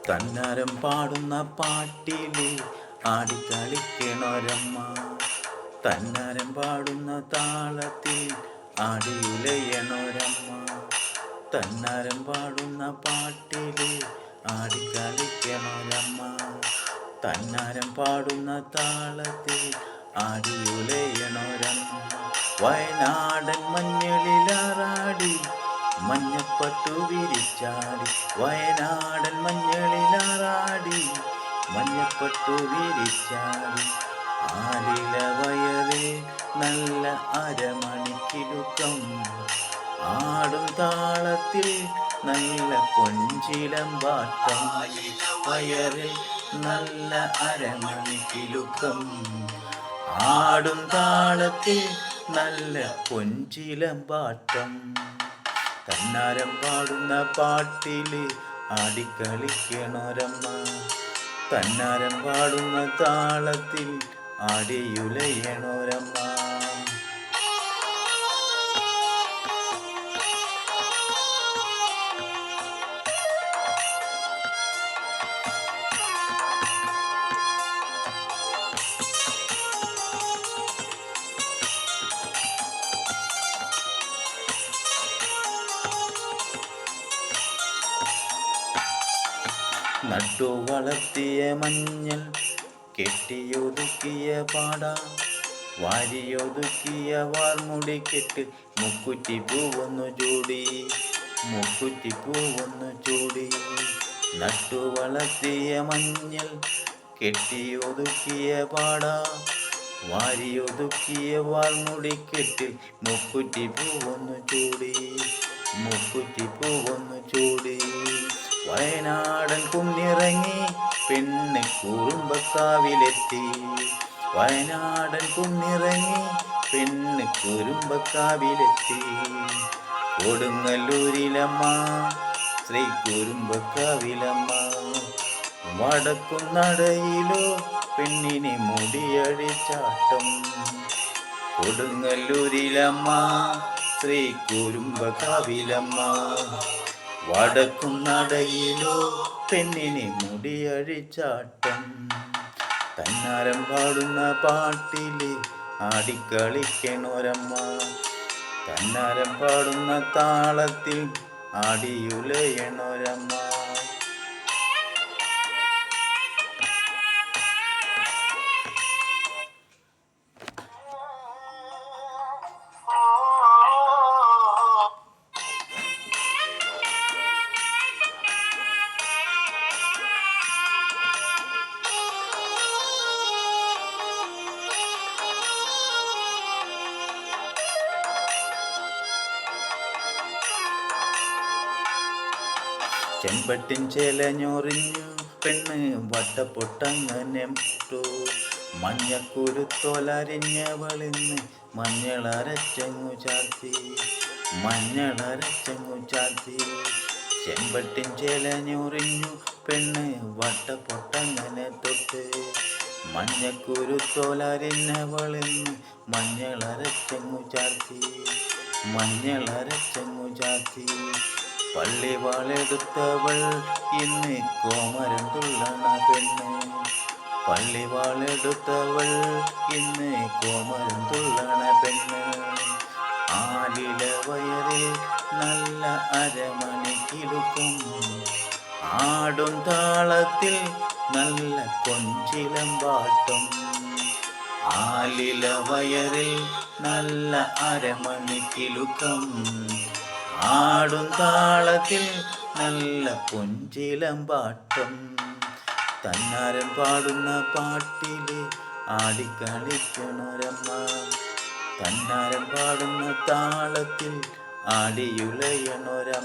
തന്നാരം പാടുന്ന പാട്ടില് ആടിക്കളിക്കണൊരമ്മ. തന്നാരം പാടുന്ന താളത്തിൽ ആടിയുലയണൊരമ്മ. തന്നാരം പാടുന്ന പാട്ടില് ആടിക്കളിക്കണൊരമ്മ. തന്നാരം പാടുന്ന താളത്തിൽ ആടിയുലയണൊരമ്മ. വയനാടൻ മഞ്ഞളിലാറാടി മഞ്ഞപ്പട്ടു വിരിച്ചാടി. വയനാടൻ മഞ്ഞളിലാറാടി മഞ്ഞപ്പട്ടു വിരിച്ചാടി. ആലില വയറിൽ നല്ല അരമണിക്കിലുക്കം. ആടും താളത്തിൽ നല്ല കൊഞ്ചിലമ്പാട്ടം. വയറിൽ നല്ല അരമണിക്കിലുക്കം. ആടും താളത്തിൽ നല്ല കൊഞ്ചിലമ്പാട്ടം. തന്നാരം പാടുന്ന പാട്ടില് ആടിക്കളിക്കണൊരമ്മ. തന്നാരം പാടുന്ന താളത്തിൽ ആടിയുലയണൊരമ്മ. നട്ടു വളർത്തിയ മഞ്ഞൾ കെട്ടിയൊതുക്കിയ പാട. വാരിയൊതുക്കിയ വാർമുടി കെട്ട് മുക്കുറ്റി പൂവൊന്നു ചൂടി. മുക്കുറ്റി പൂവൊന്നു ചൂടി. നട്ടു വളർത്തിയ മഞ്ഞൾ കെട്ടിയൊതുക്കിയ പാട. വാരിയൊതുക്കിയ വാർമുടി കെട്ട് മുക്കുറ്റി പൂവൊന്നു ചൂടി. മുക്കുറ്റി പൂവൊന്നു ചൂടി. വയനാടൻ കുന്നിറങ്ങി പെണ്ണ് കുറുമ്പക്കാവിലെത്തി. വയനാടൻ കുന്നിറങ്ങി പെണ്ണ് കുറുമ്പക്കാവിലെത്തി. കൊടുങ്ങല്ലൂരിലമ്മ ശ്രീ കുറുമ്പക്കാവിലമ്മ. വടക്കുന്നടയിലോ പെണ്ണിന് മുടിയഴിച്ചാട്ടം. കൊടുങ്ങല്ലൂരിലമ്മ ശ്രീ കുറുമ്പക്കാവിലമ്മ. വടക്കുന്നടയിലോ പെണ്ണിന് മുടിയഴിച്ചാട്ടം. തന്നാരം പാടുന്ന പാട്ടില് ആടിക്കളിക്കണൊരമ്മ. തന്നാരം പാടുന്ന താളത്തിൽ ആടിയുലയണൊരമ്മ. ചെമ്പട്ടിൻ ചേലഞ്ഞൊറിഞ്ഞു പെണ്ണ് വട്ടപ്പൊട്ടങ്ങനെ മുട്ടു. മഞ്ഞക്കുരുത്തോലരിഞ്ഞവളിന്ന് മഞ്ഞളരച്ചങ്ങു ചാർത്തി. മഞ്ഞളരച്ചങ്ങു ചാർത്തി. ചെമ്പട്ടിൻ ചേലഞ്ഞൊറിഞ്ഞു പെണ്ണ് വട്ടപ്പൊട്ടങ്ങനെ തൊട്ട്. മഞ്ഞക്കുരുത്തോലരിഞ്ഞവളിന്ന് മഞ്ഞളരച്ചങ്ങു ചാർത്തി. മഞ്ഞളരച്ചങ്ങു ചാർത്തി. പള്ളിവാളെടുത്തവൾ ഇന്ന് കോമരം തുള്ളണ പെണ്ണ്. പള്ളിവാളെടുത്തവൾ ഇന്ന് കോമരം തുള്ളണ പെണ്ണ്. ആലില വയറിൽ നല്ല അരമണിക്കിലുക്കും. ആടും താളത്തിൽ നല്ല കൊഞ്ചിലമ്പാട്ടം. ആലില വയറിൽ നല്ല അരമണിക്കിലുക്കം. ആടും താളത്തിൽ നല്ല കൊഞ്ചിലമ്പാട്ടം. തന്നാരം പാടുന്ന പാട്ടില് ആടിക്കളിക്കണൊരമ്മ. തന്നാരം പാടുന്ന താളത്തിൽ ആടിയുലയണൊരമ്മ.